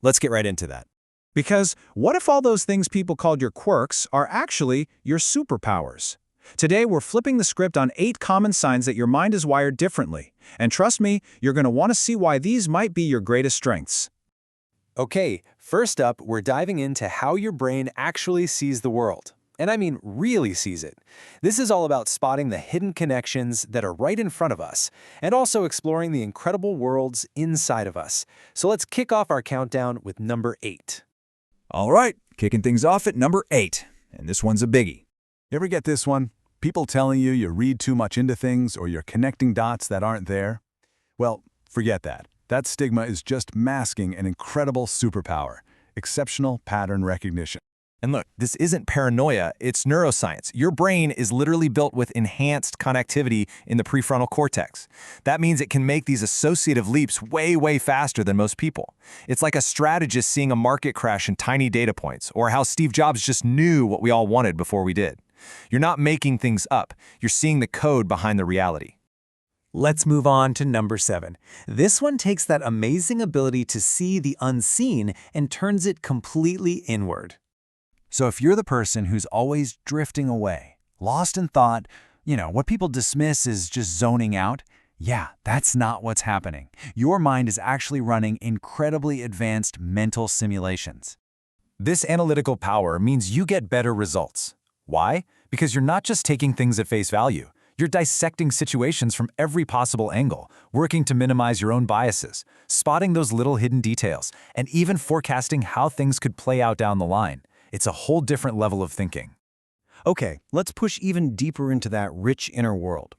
Let's get right into that. Because what if all those things people called your quirks are actually your superpowers? Today, we're flipping the script on 8 common signs that your mind is wired differently. And trust me, you're going to want to see why these might be your greatest strengths. Okay, first up, we're diving into how your brain actually sees the world. And I mean really sees it. This is all about spotting the hidden connections that are right in front of us, and also exploring the incredible worlds inside of us. So let's kick off our countdown with number 8. All right, kicking things off at number 8. And this one's a biggie. You ever get this one? People telling you you read too much into things or you're connecting dots that aren't there? Well, forget that. That stigma is just masking an incredible superpower, exceptional pattern recognition. And look, this isn't paranoia, it's neuroscience. Your brain is literally built with enhanced connectivity in the prefrontal cortex. That means it can make these associative leaps way faster than most people. It's like a strategist seeing a market crash in tiny data points, or how Steve Jobs just knew what we all wanted before we did. You're not making things up, you're seeing the code behind the reality. Let's move on to number 7. This one takes that amazing ability to see the unseen and turns it completely inward. So if you're the person who's always drifting away, lost in thought, what people dismiss as just zoning out, yeah, that's not what's happening. Your mind is actually running incredibly advanced mental simulations. This analytical power means you get better results. Why? Because you're not just taking things at face value. You're dissecting situations from every possible angle, working to minimize your own biases, spotting those little hidden details, and even forecasting how things could play out down the line. It's a whole different level of thinking. Okay, let's push even deeper into that rich inner world.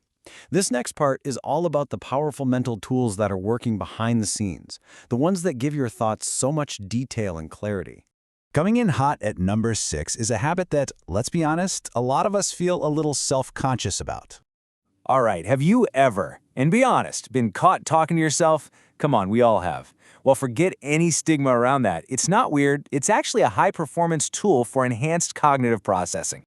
This next part is all about the powerful mental tools that are working behind the scenes, the ones that give your thoughts so much detail and clarity. Coming in hot at number 6 is a habit that, let's be honest, a lot of us feel a little self-conscious about. All right, have you ever, and be honest, been caught talking to yourself? Come on, we all have. Well, forget any stigma around that. It's not weird. It's actually a high-performance tool for enhanced cognitive processing.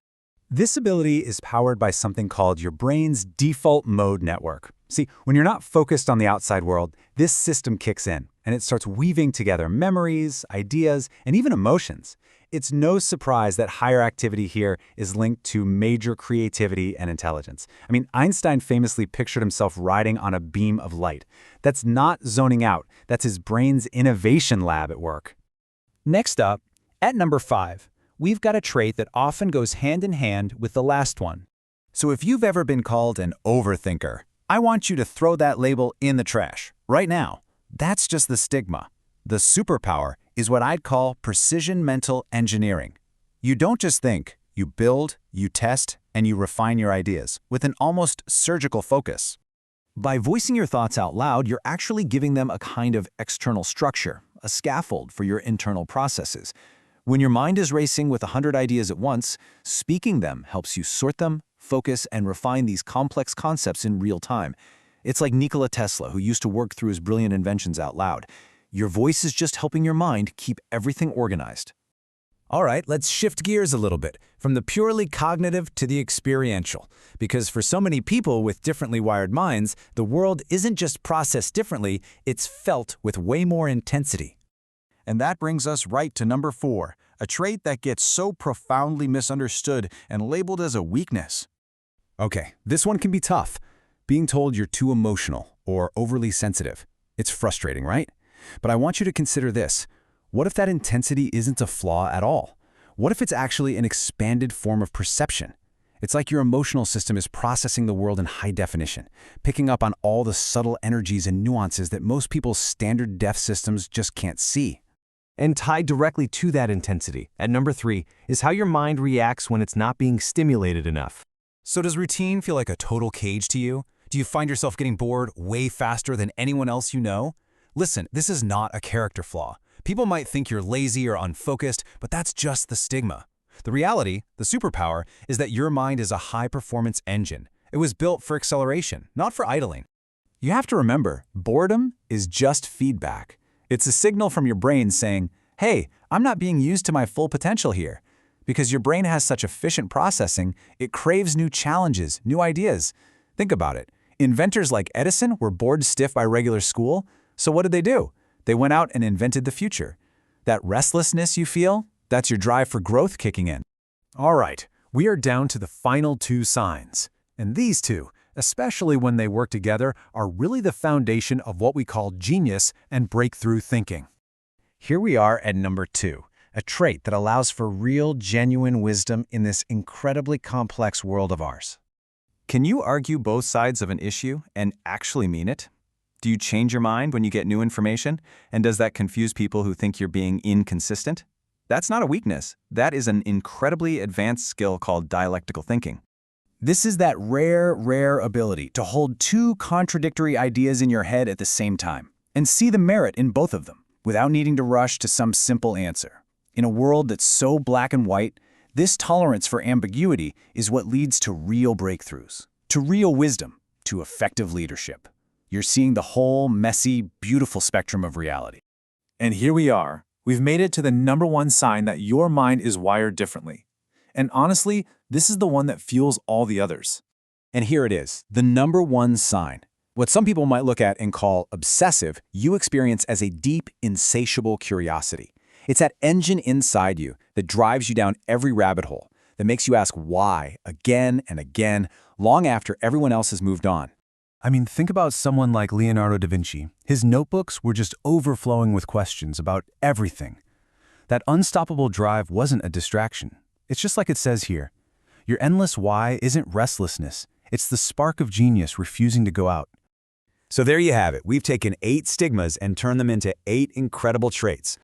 This ability is powered by something called your brain's default mode network. See, when you're not focused on the outside world, this system kicks in, and it starts weaving together memories, ideas, and even emotions. It's no surprise that higher activity here is linked to major creativity and intelligence. I mean, Einstein famously pictured himself riding on a beam of light. That's not zoning out. That's his brain's innovation lab at work. Next up, at number 5, we've got a trait that often goes hand in hand with the last one. So if you've ever been called an overthinker, I want you to throw that label in the trash right now. That's just the stigma. The superpower is what I'd call precision mental engineering. You don't just think, you build, you test, and you refine your ideas with an almost surgical focus. By voicing your thoughts out loud, you're actually giving them a kind of external structure, a scaffold for your internal processes. When your mind is racing with 100 ideas at once, speaking them helps you sort them, focus, and refine these complex concepts in real time. It's like Nikola Tesla, who used to work through his brilliant inventions out loud. Your voice is just helping your mind keep everything organized. All right, let's shift gears a little bit, from the purely cognitive to the experiential. Because for so many people with differently wired minds, the world isn't just processed differently, it's felt with way more intensity. And that brings us right to number 4, a trait that gets so profoundly misunderstood and labeled as a weakness. Okay, this one can be tough. Being told you're too emotional or overly sensitive. It's frustrating, right? But I want you to consider this. What if that intensity isn't a flaw at all? What if it's actually an expanded form of perception? It's like your emotional system is processing the world in high definition, picking up on all the subtle energies and nuances that most people's standard def systems just can't see. And tied directly to that intensity, at number 3, is how your mind reacts when it's not being stimulated enough. So does routine feel like a total cage to you? Do you find yourself getting bored way faster than anyone else you know? Listen, this is not a character flaw. People might think you're lazy or unfocused, but that's just the stigma. The reality, the superpower, is that your mind is a high-performance engine. It was built for acceleration, not for idling. You have to remember, boredom is just feedback. It's a signal from your brain saying, hey, I'm not being used to my full potential here. Because your brain has such efficient processing, it craves new challenges, new ideas. Think about it. Inventors like Edison were bored stiff by regular school, so what did they do? They went out and invented the future. That restlessness you feel, that's your drive for growth kicking in. All right, we are down to the final 2 signs. And these two, especially when they work together, are really the foundation of what we call genius and breakthrough thinking. Here we are at number 2, a trait that allows for real, genuine wisdom in this incredibly complex world of ours. Can you argue both sides of an issue and actually mean it? Do you change your mind when you get new information? And does that confuse people who think you're being inconsistent? That's not a weakness. That is an incredibly advanced skill called dialectical thinking. This is that rare ability to hold 2 contradictory ideas in your head at the same time and see the merit in both of them without needing to rush to some simple answer. In a world that's so black and white, this tolerance for ambiguity is what leads to real breakthroughs, to real wisdom, to effective leadership. You're seeing the whole messy, beautiful spectrum of reality. And here we are. We've made it to the number 1 sign that your mind is wired differently. And honestly, this is the one that fuels all the others. And here it is, the number 1 sign. What some people might look at and call obsessive, you experience as a deep, insatiable curiosity. It's that engine inside you that drives you down every rabbit hole, that makes you ask why again and again, long after everyone else has moved on. I mean, think about someone like Leonardo da Vinci. His notebooks were just overflowing with questions about everything. That unstoppable drive wasn't a distraction. It's just like it says here. Your endless why isn't restlessness. It's the spark of genius refusing to go out. So there you have it. We've taken 8 stigmas and turned them into 8 incredible traits.